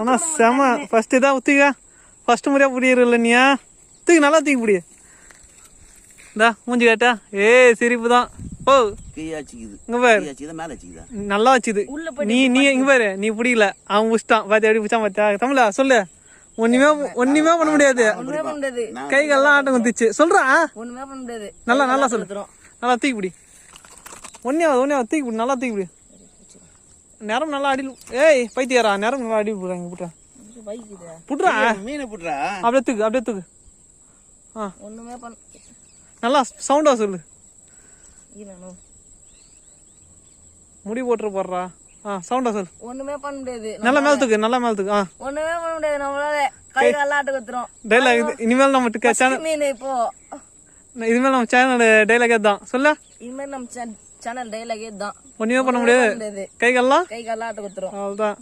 ஆனா செம ஃபர்ஸ்ட் இதான் ஊத்திக்க ஃபர்ஸ்ட் முறையா புடிக்கிறல நீயா தூக்கி நல்லா தூக்கி புடி இந்தா மூஞ்சி காட்டா சிரிப்பு தான் ஓ இங்க பாரு நல்லா வச்சுது நீ இங்க பாரு நீ புடிக்கல அவன் புடிச்சிட்டான் பாத்தி எப்படி புடிச்சான் பாத்தியா தமிழா சொல்லு ஒண்ணுமே பண்ண முடியாது கைகள்லாம் ஆட்டம் குத்திச்சு சொல்றா நல்லா நல்லா சொல்லு நல்லா தூக்கி பிடி ஒன்னே தூக்கி பிடி நல்லா தூக்கி பிடி நேரம் நல்லா அடி பைத்தியாரா நேரம் நல்லா அடி போடுறாங்க புட்டா புட்றா மீனை புட்றா அப்படியே தூக்கு ஒண்ணுமே பண்ண நல்லா சவுண்டா சொல்லு முடி போடுறா சவுண்டா சொல்லு ஒண்ணுமே பண்ண முடியாது நல்லா மேல தூக்கு ஒண்ணுமே பண்ண முடியாது நம்மளால கை கால் ஆட்ட குத்துறோம் டைலாக் இனிமேல் நம்ம சேனல் மீன் இப்போ இனிமேல் நம்ம சேனல் டைலாக் தான் சொல்ல இனிமேல் நம்ம சேனல் டைலாக் தான் ஒண்ணுமே பண்ண முடியாது கை கால் ஆட்ட குத்துறோம் அவ்வளவுதான்